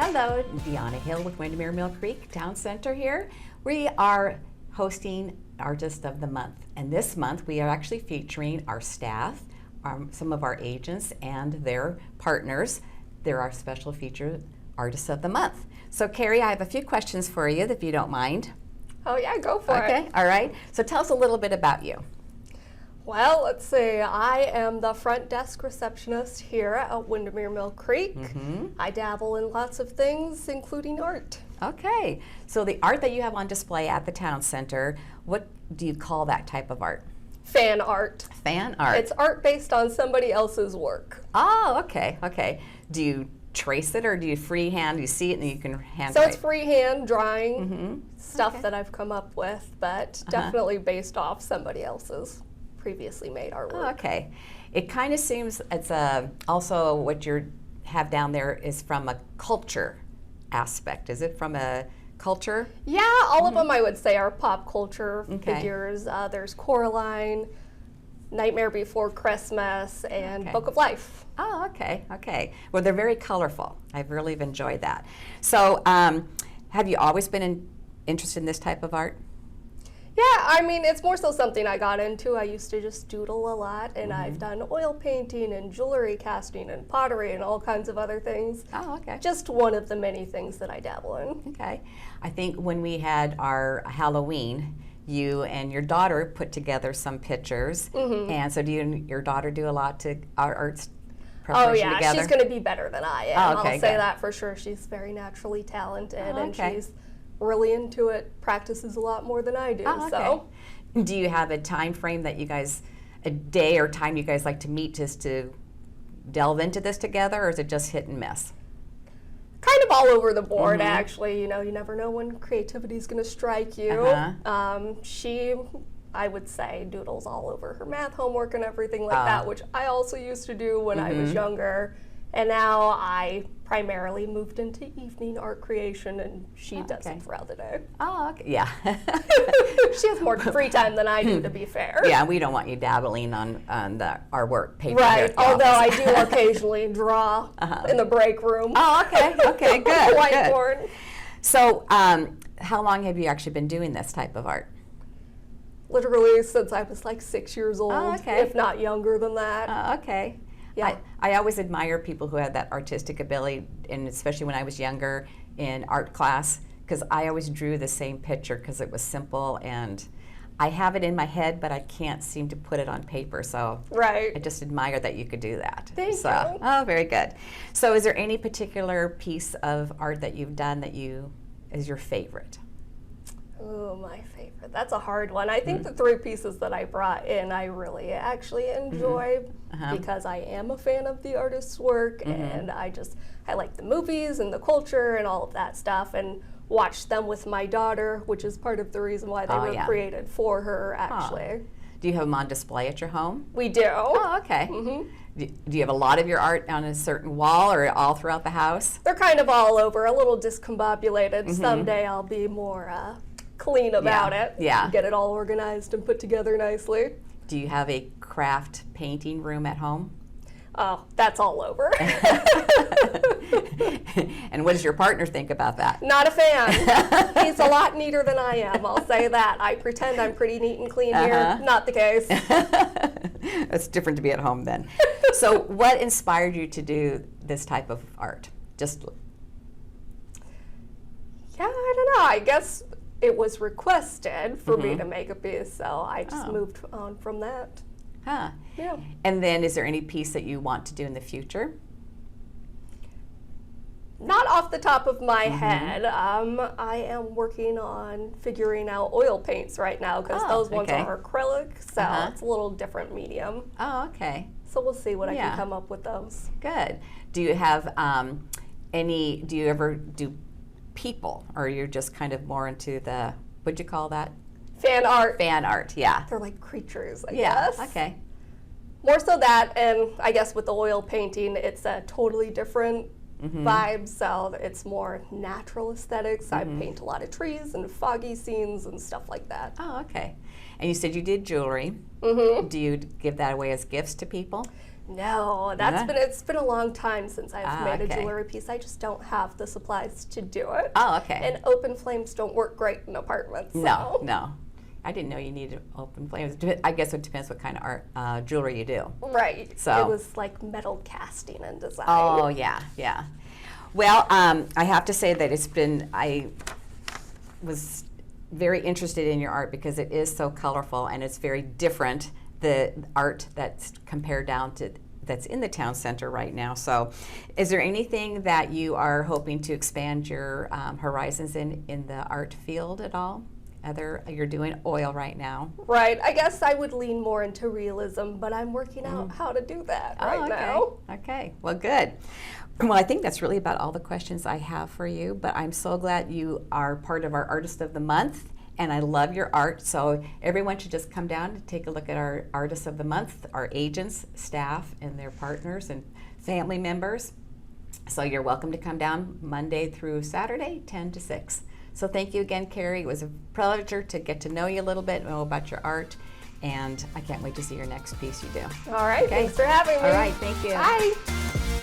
Hello, Deanna Hill with Windermere Mill Creek Town Center here. We are hosting Artist of the Month, and this month we are actually featuring our staff, some of our agents and their partners. They're our special featured Artists of the Month. So Kerri, I have a few questions for you if you don't mind. Oh yeah, go for it. Okay, all right. So tell us a little bit about you. Well, let's see. I am the front desk receptionist here at Windermere Mill Creek. I dabble in lots of things, including art. Okay, so the art that you have on display at the Town Center, what do you call that type of art? Fan art. Fan art. It's art based on somebody else's work. Oh, okay, okay. Do you trace it or do you freehand? You see it and you can hand So write? it's freehand drawing stuff Okay. that I've come up with, but definitely based off somebody else's previously made artwork. Oh, okay. It kind of seems it's also what you have down there is from a culture aspect. Is it from a culture? Yeah, all of them I would say are pop culture Okay. figures. There's Coraline, Nightmare Before Christmas, and Okay. Book of Life. Oh, okay, okay. Well, they're very colorful. I've really enjoyed that. So, have you always been interested in this type of art? Yeah, I mean, it's more so something I got into. I used to just doodle a lot, and I've done oil painting and jewelry casting and pottery and all kinds of other things. Oh, okay. Just one of the many things that I dabble in. Okay. I think when we had our Halloween, you and your daughter put together some pictures. And so do you and your daughter do a lot to arts Oh preparation yeah, together? she's going to be better than I am. Oh, okay, I'll say good. that for sure. She's very naturally talented, Oh, and okay. she's really into it, practices a lot more than I do. Oh, okay. So Do you have a time frame that you guys, a day or time you guys like to meet just to delve into this together, or is it just hit and miss? kind of all over the board, actually. You know, you never know when creativity is going to strike you. She, I would say, doodles all over her math homework and everything like that, which I also used to do when I was younger. And now I primarily moved into evening art creation, and she does okay. it throughout the day. Oh, okay. Yeah. She has more free time than I do, to be fair. Yeah, we don't want you dabbling on our work paper. here Right, at the although office. I do occasionally draw in the break room. Oh, okay, okay, good, good. Whiteboard. So, how long have you actually been doing this type of art? Literally since I was like 6 years old, okay. if not younger than that. Okay. Yeah. I always admire people who have that artistic ability, and especially when I was younger in art class, because I always drew the same picture because it was simple, and I have it in my head, but I can't seem to put it on paper. So Right. I just admire that you could do that. Thank so, you. Oh, very good. So is there any particular piece of art that you've done that is your favorite? Oh, my favorite. That's a hard one. I think the three pieces that I brought in, I really actually enjoy because I am a fan of the artist's work, and I like the movies and the culture and all of that stuff, and watched them with my daughter, which is part of the reason why they were created for her, actually. Do you have them on display at your home? We do. Oh, okay. Do you have a lot of your art on a certain wall or all throughout the house? They're kind of all over, a little discombobulated. Someday I'll be more clean about it. Yeah. Get it all organized and put together nicely. Do you have a craft painting room at home? Oh, that's all over. And what does your partner think about that? Not a fan. He's a lot neater than I am, I'll say that. I pretend I'm pretty neat and clean here. Not the case. It's different to be at home then. So what inspired you to do this type of art? Yeah, I don't know. I guess it was requested for me to make a piece, so I just moved on from that. Huh. Yeah. And then is there any piece that you want to do in the future? Not off the top of my head. I am working on figuring out oil paints right now because those ones are acrylic, so it's a little different medium. Oh, okay. So we'll see what I can come up with those. Good. Do you have do you ever do people, or you're just kind of more into the, what'd you call that? Fan art. Fan art, yeah. They're like creatures, I Yeah, guess. okay. More so that, and I guess with the oil painting, it's a totally different vibe, so it's more natural aesthetics. I paint a lot of trees and foggy scenes and stuff like that. Oh, okay. And you said you did jewelry. Do you give that away as gifts to people? No, it's been a long time since I've made a okay. jewelry piece. I just don't have the supplies to do it. Oh, okay. And open flames don't work great in apartments. No, So. no. I didn't know you needed open flames. I guess it depends what kind of art jewelry you do. Right. So. It was like metal casting and design. Oh, yeah, yeah. Well, I have to say that I was very interested in your art because it is so colorful and it's very different, the art that's compared down to that's in the town center right now. So is there anything that you are hoping to expand your horizons in the art field at all? You're doing oil right now. Right. I guess I would lean more into realism, but I'm working out how to do that right now. Okay. Well, good. Well, I think that's really about all the questions I have for you, but I'm so glad you are part of our Artist of the Month, and I love your art. So everyone should just come down and take a look at our Artist of the Month, our agents, staff, and their partners and family members. So you're welcome to come down Monday through Saturday, 10 to 6. So thank you again, Kerri. It was a pleasure to get to know you a little bit, know about your art, and I can't wait to see your next piece you do. All right, thanks for having me. All right, thank you. Bye.